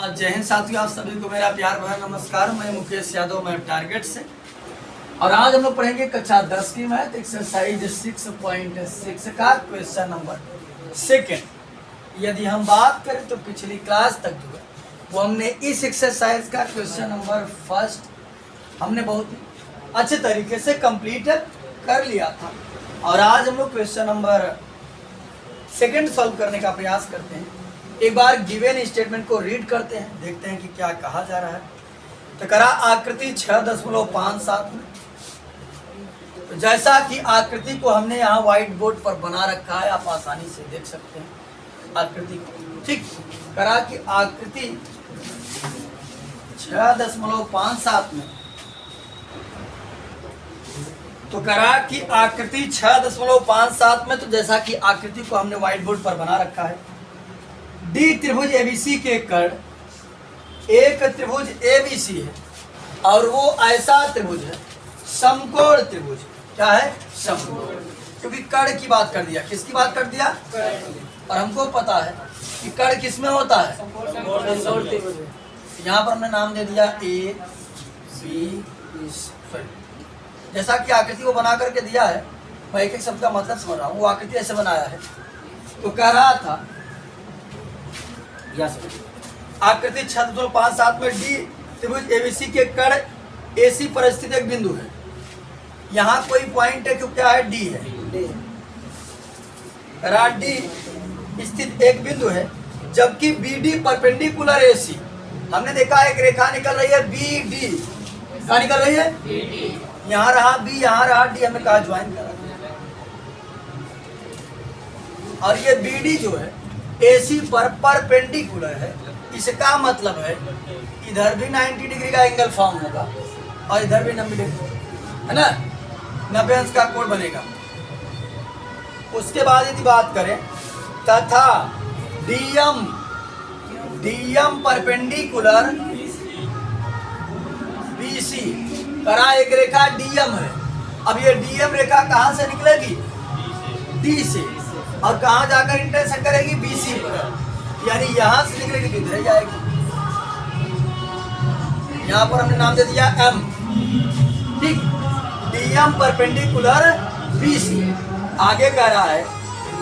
जय हिंद साथियों, आप सभी को मेरा प्यार भरा नमस्कार। मैं मुकेश यादव, मैं टारगेट से। और आज हम लोग पढ़ेंगे कक्षा 10 की मैथ एक्सरसाइज 6.6 का क्वेश्चन नंबर 2। यदि हम बात करें तो पिछली क्लास तक जो है वो हमने इस एक्सरसाइज का क्वेश्चन नंबर 1 हमने बहुत अच्छे तरीके से कंप्लीट कर लिया था। और आज हम लोग क्वेश्चन नंबर 2 सॉल्व करने का प्रयास करते हैं। एक बार गिवन स्टेटमेंट को रीड करते हैं, देखते हैं कि क्या कहा जा रहा है। तो करा आकृति 6.57 में। तो जैसा कि आकृति को हमने यहाँ व्हाइट बोर्ड पर बना रखा है, आप आसानी से देख सकते हैं आकृति को। ठीक, करा कि आकृति 6.57 में। तो करा कि आकृति 6.57 में। तो जैसा कि आकृति को हमने व्हाइट बोर्ड पर बना रखा है, डी त्रिभुज एबीसी के कर्ण एक त्रिभुज एबीसी है और वो ऐसा त्रिभुज है, समकोण त्रिभुज। क्या है? समकोण। क्योंकि कर्ण की बात कर दिया। किसकी बात कर दिया? और हमको पता है कि कर्ण किसमें होता है? यहाँ पर हमने नाम दे दिया ए बी। जैसा कि आकृति को बना करके दिया है, मैं एक एक शब्द का मतलब समझ रहा हूँ। वो आकृति ऐसे बनाया है। तो कह रहा था आकृति 6.57 में डी त्रिभुज एबीसी के कर्ण एसी पर स्थित एक बिंदु है। यहाँ कोई पॉइंट है, क्यों? क्या है? डी है। डी स्थित एक बिंदु है, जबकि बीडी परपेंडिकुलर एसी। हमने देखा एक रेखा निकल रही है बीडी। क्या निकल रही है? यहाँ रहा बी, यहाँ रहा डी। हमें कहा ज्वाइन करा। और ये बीडी जो है एसी पर परपेंडिकुलर है। इसका मतलब है इधर भी 90 डिग्री का एंगल फॉर्म होगा और इधर भी 90 डिग्री, है ना, 90 अंश का कोण बनेगा। उसके बाद यदि बात करें तथा डीएम परपेंडिकुलर बीसी। करा एक रेखा डीएम है। अब ये डीएम रेखा कहाँ से निकलेगी? डी से। और कहाँ जाकर इंटरसेक्ट करेगी? बीसी पर। यानी यहाँ से निकलेगी तो इधर जाएगी। यहाँ पर हमने नाम दे दिया एम। ठीक, डीएम परपेंडिकुलर बीसी। आगे कह रहा है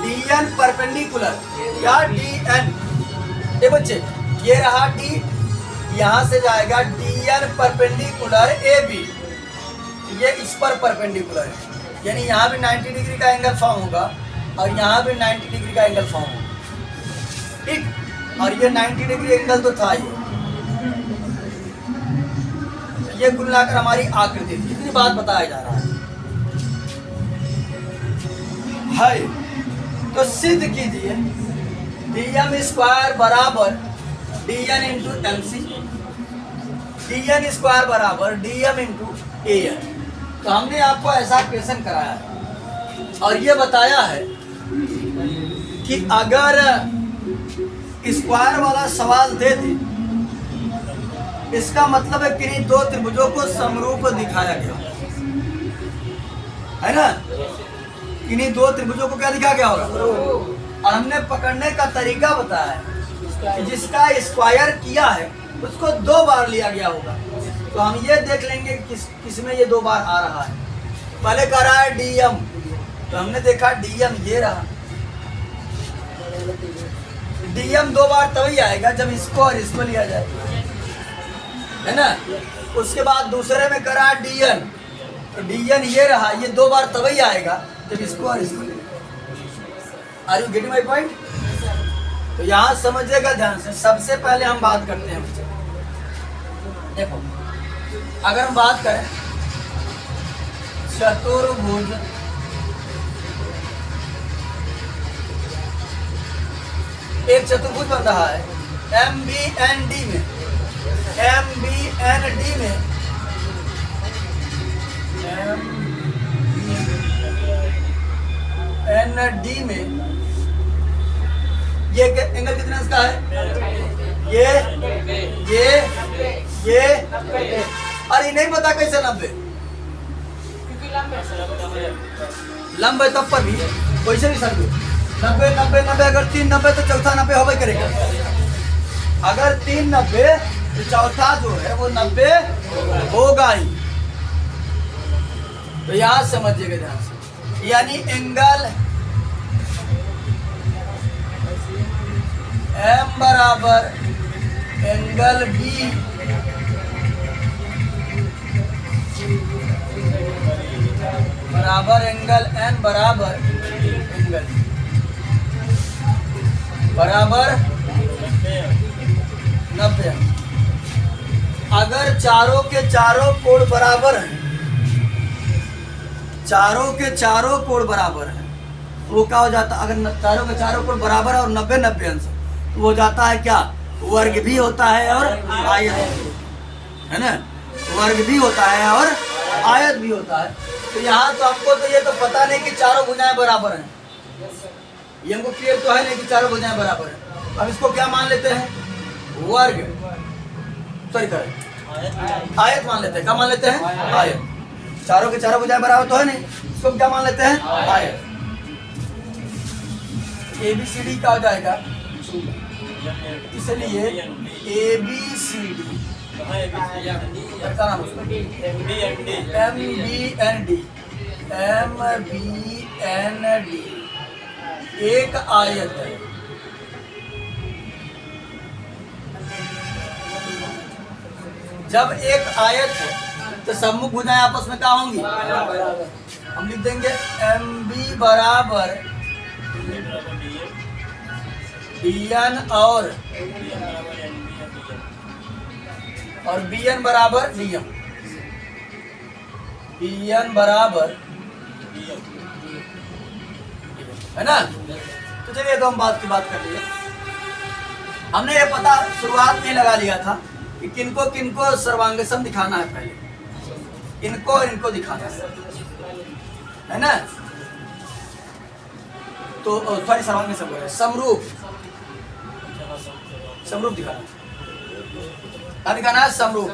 डीएन परपेंडिकुलर या डीएन। ये बच्चे, ये रहा डी, यहाँ से जाएगा डीएन परपेंडिकुलर ए बी। ये इस पर परपेंडिकुलर है, यानी यहाँ भी 90 डिग्री का एंगल फॉर्म होगा और यहाँ भी 90 डिग्री का एंगल फॉर्म होगा। ठीक, और ये 90 डिग्री एंगल तो था ही। ये कुल मिलाकर हमारी आकृति थी। इतनी बात बताया जा रहा है। तो सिद्ध कीजिए डीएम स्क्वायर बराबर DN into MC, DN square बराबर डीएम इंटू एएन। तो हमने आपको ऐसा क्वेश्चन कराया है और ये बताया है कि अगर स्क्वायर वाला सवाल दे दे, इसका मतलब है किन्हीं दो त्रिभुजों को समरूप दिखाया गया है ना। किन्हीं दो त्रिभुजों को क्या दिखाया गया होगा? और हमने पकड़ने का तरीका बताया है, जिसका स्क्वायर किया है उसको 2 बार लिया गया होगा। तो हम ये देख लेंगे किसमें ये 2 बार आ रहा है। पहले कह रहा है डीएम, तो हमने देखा डीएम ये रहा। डीएम 2 बार तभी आएगा जब इसको और इसको लिया जाए, है ना। उसके बाद दूसरे में करा डीएन, तो डीएन ये रहा। ये 2 बार तभी आएगा जब इसको और इसको लिया। Are you getting my point? तो यहाँ समझिएगा ध्यान से। सबसे पहले हम बात करते हैं, देखो, अगर हम बात करें चतुर्भुज एक चतुर्भुज बन रहा है MBND में। MBND में MBND में ये एंगल कितना इसका है? ये और ये नहीं पता कैसे 90, लंब है तब पर भी वैसे भी सर 90 90 90 अगर 3 90 तो चौथा 90 होबे करेगा। अगर 3 90 तो चौथा जो है वो 90 होगा ही। तो यहां समझिएगा ध्यान से, यानी एंगल M बराबर एंगल B बराबर एंगल N बराबर एंगल बराबर 90। अगर चारों के चारों कोण बराबर हैं, चारों के चारों कोण बराबर हैं, तो वो क्या हो जाता है? अगर चारों के चारों कोण बराबर है और 90 90 अंश, तो वो जाता है क्या? वर्ग भी होता है और आयत है ना, वर्ग भी होता है और आयत भी होता है। तो यहाँ तो हमको तो ये तो पता नहीं कि चारों भुजाएं बराबर हैं, ये हमको क्लियर तो है नहीं कि चारों भुजाएं बराबर हैं। अब इसको क्या मान लेते हैं? वर्ग, सॉरी आयत मान लेते हैं। क्या मान लेते हैं? आयत। चारों के चारों भुजाएं बराबर तो है नहीं, इसको क्या मान लेते हैं? आयत। ABCD क्या हो जाएगा? इसलिए ABCD MBND एक आयत है। जब एक आयत है तो सम्मुख भुजाएं आपस में क्या होंगी? हम लिख देंगे MB बराबर BN और BN बराबर DM, BN बराबर है ना। तो चलिए तो हम बात कर लिए। हमने ये पता शुरुआत में लगा लिया था कि किनको किनको सर्वांग सम दिखाना है, पहले इनको और इनको दिखाना है ना। तो सॉरी सर्वांग सम बोल रहे, समरूप दिखाना है, समरूप।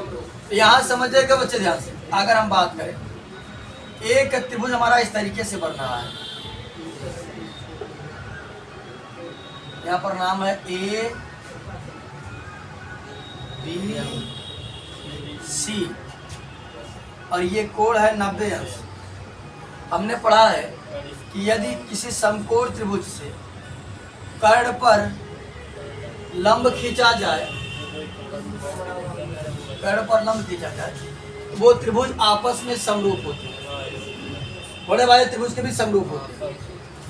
यहाँ समझिएगा बच्चे ध्यान से, अगर हम बात करें एक त्रिभुज हमारा इस तरीके से बन रहा है, यहाँ पर नाम है A B C और ये कोण है 90 अंश। हमने पढ़ा है कि यदि किसी समकोण त्रिभुज से कर्ण पर लंब खींचा जाए, कर्ण पर लंब खींचा जाए, वो त्रिभुज आपस में समरूप होते हैं, बड़े वाले त्रिभुज के भी समरूप होते हैं।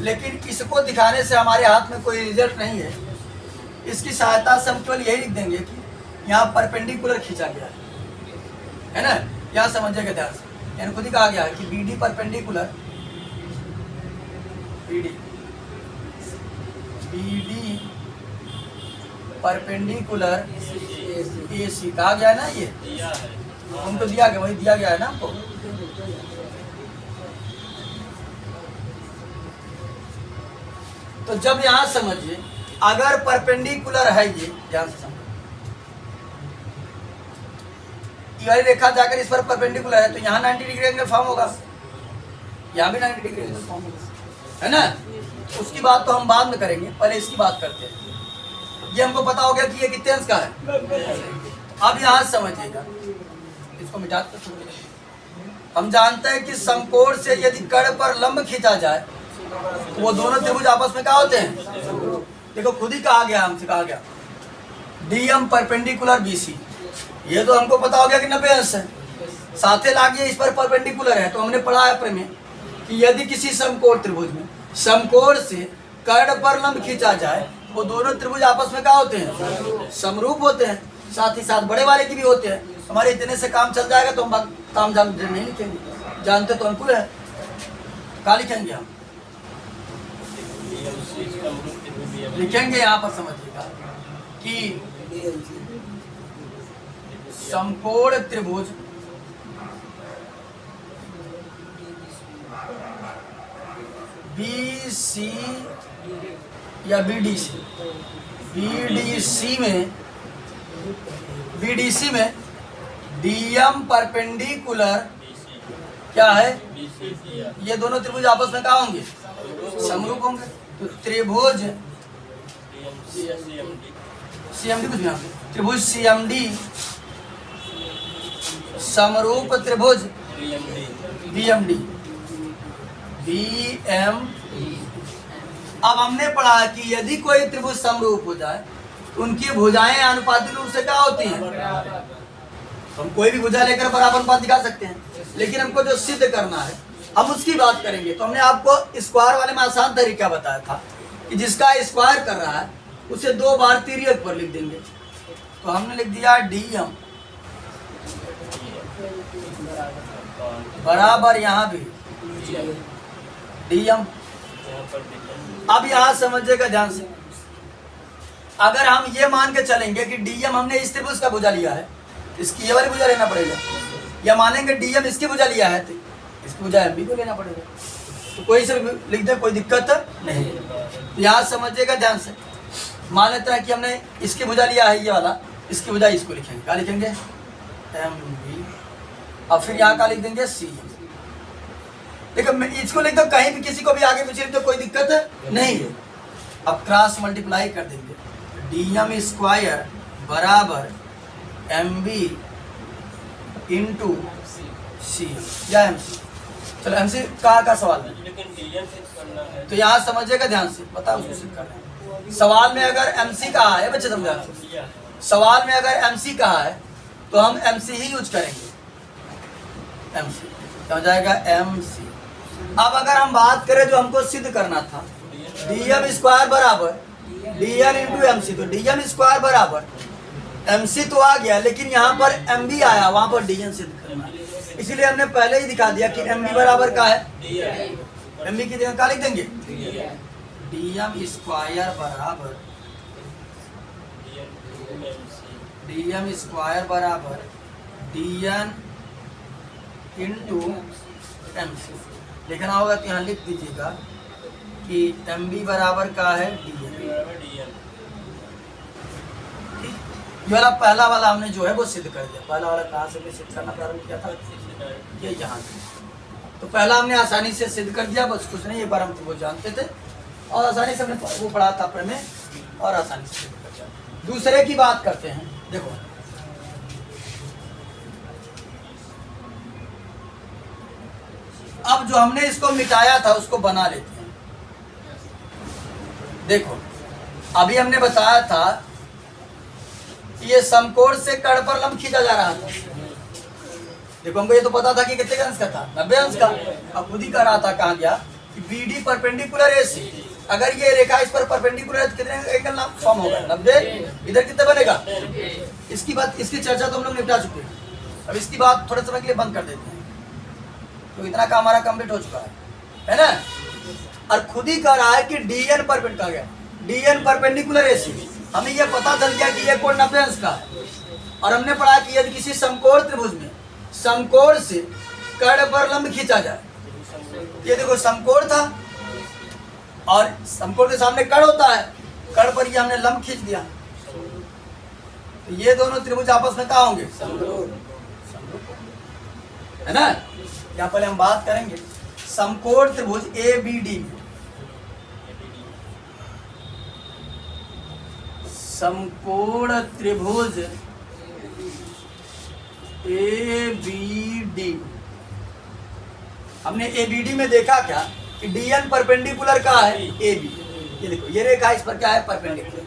लेकिन इसको दिखाने से हमारे हाथ में कोई रिजल्ट नहीं है। इसकी सहायता से हम केवल यही लिख देंगे कि यहाँ परपेंडिकुलर खींचा गया है ना। यहाँ समझिएगा ध्यान से, यानी खुद ही कहा गया है कि BD perpendicular BD perpendicular AC कहा गया है ना। ये हमको दिया गया, वही दिया गया है ना हमको। तो जब यहाँ समझिए, अगर परपेंडिकुलर है ये, ध्यान से समझिए, यही रेखा जाकर इस पर परपेंडिकुलर है, तो यहाँ 90 डिग्री एंगल फॉर्म होगा, यहाँ भी 90 डिग्री एंगल फॉर्म होगा, है ना। उसकी बात तो हम बाद में करेंगे, पहले इसकी बात करते हैं। ये हमको पता हो गया कि ये कितने अंश का है। अब यहाँ समझिएगा, इसको मिटा दो। हम जानते हैं कि समकोण से यदि कर्ण पर लंब खींचा जाए तो वो दोनों त्रिभुज आपस में क्या होते हैं? देखो खुद ही कहा गया, हमसे कहा गया DM परपेंडिकुलर BC, ये तो हमको पता हो गया कि 90 अंश है। साथे लागिए इस पर परपेंडिकुलर है, तो हमने पढ़ा है प्रमेय कि यदि किसी समकोण त्रिभुज में समकोण से कर्ण पर लंब खींचा जाए, वो दोनों त्रिभुज आपस में क्या होते हैं? समरूप होते हैं। साथ ही साथ बड़े वाले की भी होते हैं। हमारे इतने से काम चल जाएगा तो हम काम नहीं लिखेंगे, जानते तो अनुकूल है, क्या लिखेंगे हम? लिखेंगे यहाँ पर समझिएगा कि समकोण त्रिभुज BC या BDC में DM परपेंडिकुलर क्या है? ये दोनों त्रिभुज आपस में क्या होंगे? समरूप होंगे। तो त्रिभुज CMD कुछ नहीं, त्रिभुज CMD समरूप त्रिभुज BMD। अब हमने पढ़ा कि यदि कोई त्रिभुज समरूप हो जाए तो उनकी भुजाएं अनुपातिक रूप से क्या होती हैं? तो हम कोई भी भुजा लेकर बराबर अनुपात दिखा सकते हैं, लेकिन हमको जो सिद्ध करना है हम उसकी बात करेंगे। तो हमने आपको स्क्वायर वाले में आसान तरीका बताया था कि जिसका स्क्वायर कर रहा है उसे 2 बार तिर्यक पर लिख देंगे। तो हमने लिख दिया DM बराबर यहाँ भी DM। अब यहाँ समझिएगा ध्यान से, अगर हम ये मान के चलेंगे कि DM हमने इस त्रिभुज का भुजा लिया है, इसकी ये वाली भुजा लेना पड़ेगा, या मानेंगे DM इसकी भुजा लिया है तो इसकी भुजा MB को लेना पड़ेगा। तो कोई से लिख दे, कोई दिक्कत नहीं। तो यहाँ समझिएगा ध्यान से, मान लेते हैं कि हमने इसकी भुजा लिया है ये वाला, इसकी भुजा इसको लिखेंगे, क्या लिखेंगे? MB। अब फिर यहाँ का लिख देंगे CM। देखो मैं इसको लिख दो, कहीं भी किसी को भी आगे पीछे तो कोई दिक्कत नहीं है। अब क्रॉस मल्टीप्लाई कर देंगे, DM स्क्वायर बराबर MB इंटू CM या MC। चलो MC का सवाल है, तो यहाँ समझिएगा ध्यान से, बताओ उसको सिद्ध करना। सवाल में अगर MC कहा है, बच्चे समझा, सवाल में अगर MC कहा है तो हम MC ही यूज करेंगे, MC हो जाएगा MC। अब अगर हम बात करें जो हमको सिद्ध करना था, DM स्क्वायर बराबर DN इंटू MC, तो DM स्क्वायर बराबर MC तो आ गया, लेकिन यहाँ पर MB आया, वहां पर DN सिद्ध करना है। इसीलिए हमने पहले ही दिखा दिया कि MB बराबर का है, MB की जगह क्या लिख देंगे? DM स्क्वायर बराबर DN इंटू MC। लिखना होगा तो यहाँ लिख दीजिएगा कि MB बराबर का है DN। ये वाला पहला वाला हमने जो है वो सिद्ध कर दिया। पहला वाला कहाँ से सिद्ध करना प्रारंभ किया था? ये यहाँ से। तो पहला हमने आसानी से सिद्ध कर दिया, बस कुछ नहीं, एक बार हम वो जानते थे और आसानी से हमने वो पढ़ा था प्रमेय और आसानी से सिद्ध कर दिया। दूसरे की बात करते हैं। देखो अब जो हमने इसको मिटाया था उसको बना लेते हैं। देखो अभी हमने बताया था कि ये समकोण से कर्ण पर लंब खींचा जा रहा था। देखो हमको ये तो पता था कि कितने अंश का था, 90 अंश का। अब खुद ही कह रहा था, कहा गया कि BD परपेंडिकुलर AC, अगर ये रेखा इस पर परपेंडिकुलर है तो कितने एंगल फॉर्म होगा? 90। इधर कितना बनेगा? इसकी बात, इसकी चर्चा तो हम लोग निपटा चुके हैं। अब इसकी बात थोड़े समय के लिए बंद कर देते हैं, तो इतना काम हमारा कंप्लीट हो चुका है ना। और खुद ही कह रहा है कि DN परपेंडिकुलर गया, DN परपेंडिकुलर AC। हमें यह पता चल गया कि यह कोण 90 अंश का है। और हमने पढ़ा कि यदि किसी समकोण त्रिभुज में समकोण से कर्ण पर लंब खींचा जाए, ये देखो समकोण था और समकोण के सामने कर्ण होता है, कर्ण पर ये हमने लंब खींच दिया, तो ये दोनों त्रिभुज आपस में क्या होंगे? है ना। यहाँ पहले हम बात करेंगे समकोण त्रिभुज ABD में। समकोण त्रिभुज ABD, हमने ABD में देखा क्या कि DN परपेंडिकुलर का है AB। ये देखो ये रेखा इस पर क्या है? परपेंडिकुलर।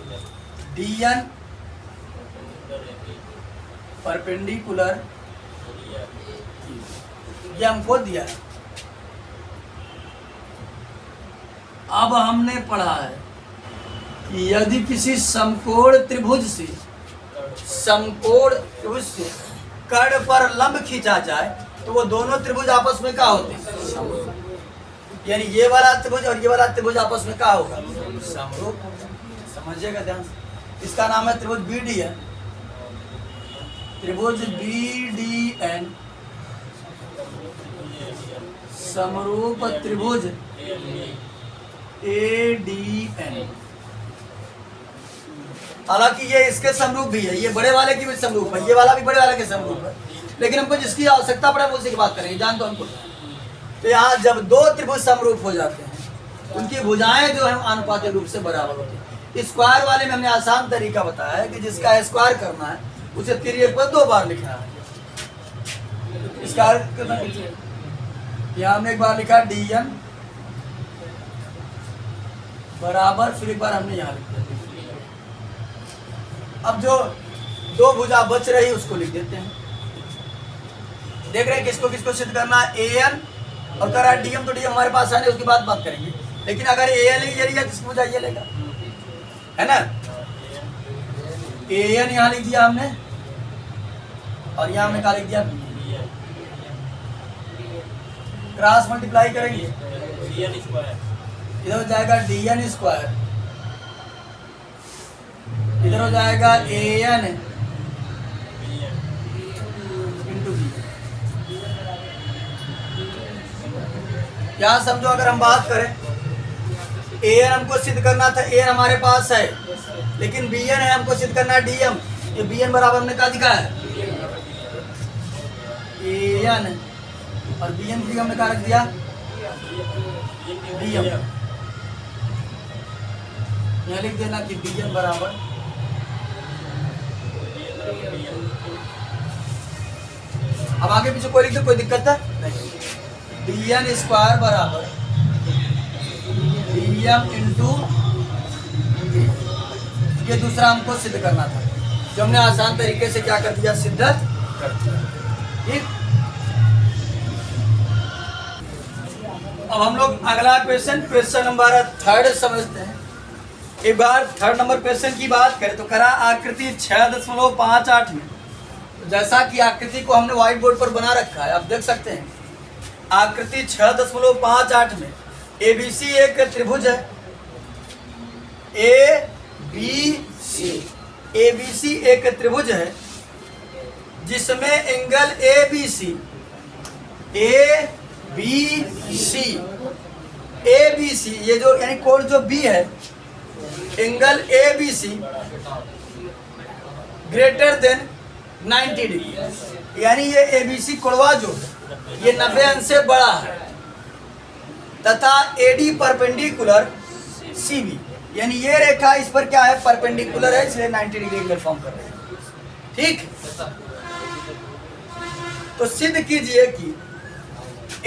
DN परपेंडिकुलर, ये हमको दिया है। अब हमने पढ़ा है कि यदि किसी समकोण त्रिभुज से कर्ण पर लंब खींचा जाए तो वो दोनों त्रिभुज आपस में क्या होते हैं? यानी ये वाला त्रिभुज और ये वाला त्रिभुज आपस में क्या होगा? समरूप। समझिएगा ध्यान से, इसका नाम है त्रिभुज BDN। त्रिभुज BDN समरूप त्रिभुज ADN। हालांकि ये इसके समरूप भी है, ये बड़े वाले की भी समरूप है, ये वाला भी बड़े वाले के समरूप है, लेकिन हमको जिसकी आवश्यकता पड़े हम उसी की बात करेंगे, जान दो हमको। तो यहाँ जब दो त्रिभुज समरूप हो जाते हैं उनकी भुजाएं जो है अनुपातिक रूप से बराबर होती है। स्क्वायर वाले में हमने आसान तरीका बताया है कि जिसका स्क्वायर करना है उसे तिर्यक पर 2 बार लिखना है। स्क्वायर करना यहाँ हमने एक बार लिखा dn बराबर, फिर एक बार हमने यहाँ लिख दिया। अब जो 2 भुजा बच रही उसको लिख देते हैं। देख रहे हैं किसको किसको सिद्ध करना है, an और कर रहा है dm, तो dm हमारे पास आने उसकी बात करेंगे। लेकिन अगर an ये लिया किसको भुजा ये लेगा, है ना। an यहाँ लिख दिया हमने और यहाँ हमने क्या लिख दिया, क्रॉस मल्टीप्लाई करेंगे, इधर हो जाएगा dn स्क्वायर, इधर हो जाएगा an इंटू बी। क्या समझो, अगर हम बात करें an हमको सिद्ध करना था, an हमारे पास है, लेकिन bn है हमको सिद्ध करना है dm। ये bn बराबर हमने क्या दिखा है, an, और bn की हमने क्या रख दिया, dm। यहाँ लिख देना कि bn बराबर अब आगे पीछे कोई लिख दे, कोई दिक्कत है नहीं। dn स्क्वायर बराबर dm इंटू, ये दूसरा हमको सिद्ध करना था, जो हमने आसान तरीके से क्या कर दिया, सिद्ध कर दिया। ठीक, अब हम लोग अगला क्वेश्चन नंबर 3 समझते हैं। एक बार 3 नंबर क्वेश्चन की बात करें तो करा आकृति 6.58 में, जैसा कि आकृति को हमने व्हाइट बोर्ड पर बना रखा है, आप देख सकते हैं। आकृति 6.58 में ABC एक त्रिभुज है, ABC एक त्रिभुज है जिसमें एंगल ABC ये जो यानी कोण जो B है, angle ABC greater than 90 degree, यानी ये ABC कोणवा जो है ये 90 अंश से बड़ा है, तथा AD परपेंडिकुलर CB, यानी ये रेखा इस पर क्या है, परपेंडिकुलर है, इसलिए 90 डिग्री एंगल फॉर्म कर रहे हैं। ठीक, तो सिद्ध कीजिए कि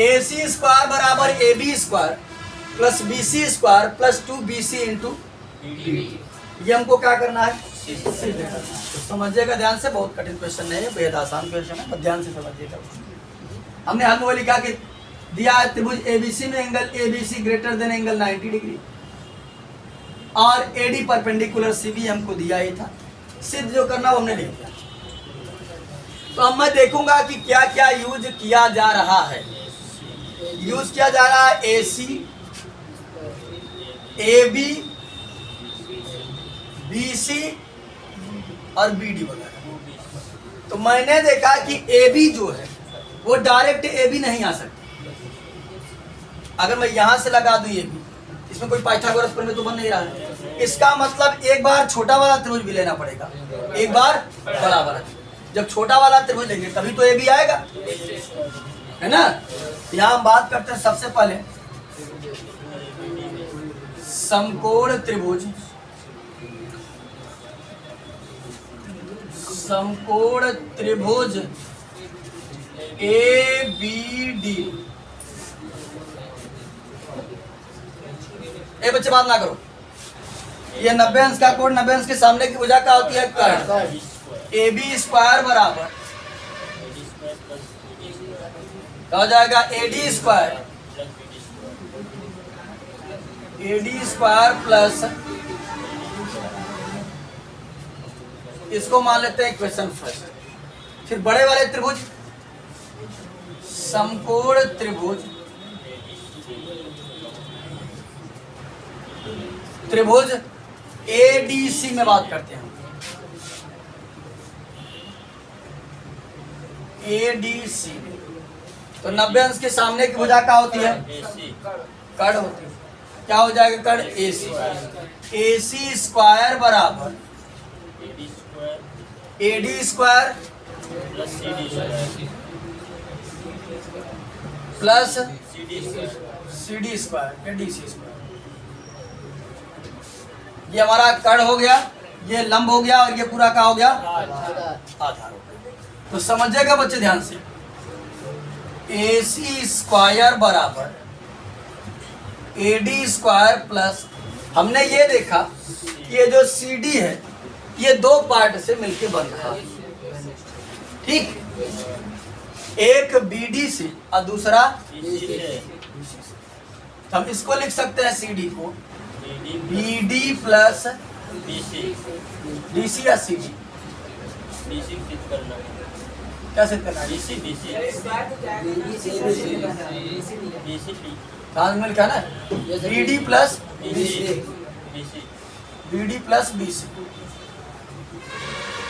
AC स्क्वायर बराबर AB square plus BC square plus 2BC into ये हमको क्या करना है, सिद्ध करना है। तो समझिएगा ध्यान से, बहुत कठिन क्वेश्चन नहीं है, बेहद आसान क्वेश्चन है, ध्यान से समझिएगा। हमने हल में लिखा कि दिया है त्रिभुज ABC में angle ABC greater than angle 90 degree और AD परपेंडिकुलर CB हमको दिया ही था, सिद्ध जो करना वो हमने लिख दिया। तो अब मैं देखूंगा कि क्या क्या यूज किया जा रहा है। यूज किया जा रहा है AC, AB, BC और BD वगैरह। तो मैंने देखा कि AB जो है वो डायरेक्ट AB नहीं आ सकती। अगर मैं यहां से लगा दूं AB, इसमें कोई पाइथागोरस प्रमेय तो बन नहीं रहा है। इसका मतलब एक बार छोटा वाला त्रिभुज भी लेना पड़ेगा, एक बार बड़ा वाला। जब छोटा वाला त्रिभुज लेंगे तभी तो AB आएगा, है ना। यहाँ हम बात करते हैं सबसे पहले समकोण त्रिभुज, समकोण त्रिभुज ABD। ए बच्चे बात ना करो, ये 90 अंश का कोण, 90 अंश के सामने की भुजा क्या होती है, कर्ण। AB स्क्वायर बराबर क्या हो जाएगा, AD स्क्वायर प्लस, इसको मान लेते हैं इक्वेशन फर्स्ट। फिर बड़े वाले त्रिभुज समकोण त्रिभुज, त्रिभुज ADC में बात करते हैं हम। ADC तो 90 अंश के सामने की भुजा क्या होती है, कर्ण होती है। क्या हो जाएगा, कर्ण AC स्क्वायर बराबर AD square plus CD square, ADC square. ये हमारा कर्ण हो गया, ये लंब हो गया और ये पूरा क्या हो गया, आधार हो गया। तो समझिएगा बच्चे ध्यान से, AC स्क्वायर बराबर AD स्क्वायर प्लस, हमने ये देखा कि ये जो CD है ये दो पार्ट से मिलके बन रहा है, ठीक। एक BD से और दूसरा तो हम इसको लिख सकते हैं CD को BD प्लस BC या CD, क्या सिद्ध करना है, मिल का ना BD प्लस BC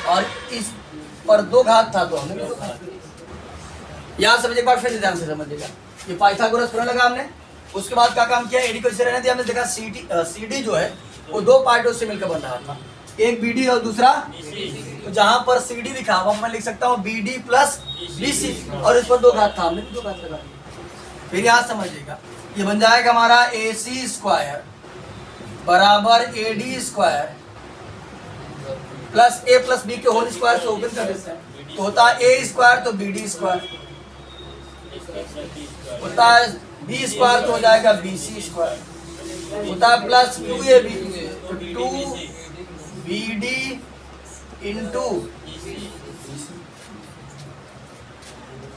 और इस पर दो घात था तो हमने दो घात। याद समझिए, एक बार फिर ध्यान से समझिएगा, ये पाइथागोरस प्रमेय लगा हमने, उसके बाद क्या काम किया, एडी को इसे रहने दिया, हमने देखा CD जो है वो दो पार्टों से मिलकर बन रहा था, एक BD और दूसरा तो जहां पर CD लिखा वहां मैं लिख सकता हूँ BD प्लस BC और इस पर दो घात था, हमने दो घात लगा। फिर याद समझिएगा, ये बन जाएगा हमारा AC स्क्वायर बराबर AD square plus A plus B के होल स्क्वायर से ओपन कर देते हैं, तो होता है A स्क्वायर तो BD स्क्वायर, होता है B स्क्वायर तो हो जाएगा BC स्क्वायर, होता है प्लस 2AB तो 2BD इंटू।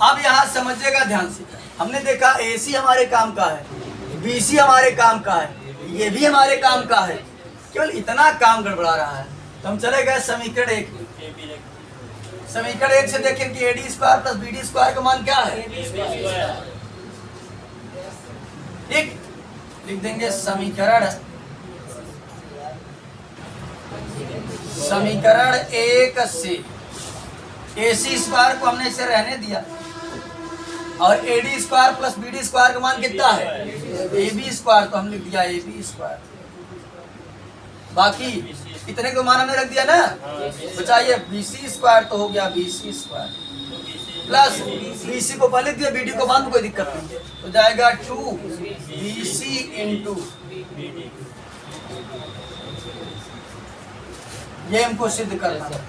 अब यहाँ समझिएगा ध्यान से, हमने देखा AC हमारे काम का है, BC हमारे काम का है, ये भी हमारे काम का है, केवल इतना काम गड़बड़ा रहा है। तो हम चले गए समीकरण 1, समीकरण 1 से देखें कि AD square plus BD square का मान क्या है, ठीक। लिख देंगे समीकरण 1 से AC स्क्वायर को हमने इसे रहने दिया और AD square plus BD square का मान कितना है, AB स्क्वायर, तो हम लिख दिया AB स्क्वायर, बाकी इतने को मान हमने रख दिया ना, बचाइए BC स्क्वायर तो हो गया BC स्क्वायर प्लस BC को पहले दिया BD को बाद में कोई दिक्कत नहीं, तो जाएगा 2BC इंटू, ये हमको सिद्ध करना है।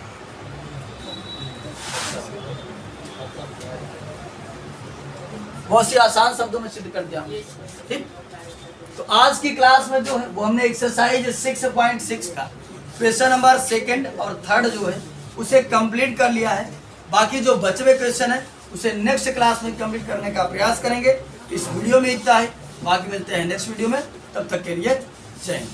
बहुत सी आसान शब्दों में सिद्ध कर दिया, ठीक। तो आज की क्लास में जो है वो हमने एक्सरसाइज 6.6 का क्वेश्चन नंबर 2 और 3 जो है उसे कंप्लीट कर लिया है। बाकी जो बचे हुए क्वेश्चन है उसे नेक्स्ट क्लास में कंप्लीट करने का प्रयास करेंगे। इस वीडियो में इतना है, बाकी मिलते हैं नेक्स्ट वीडियो में, तब तक के लिए जय हिंद।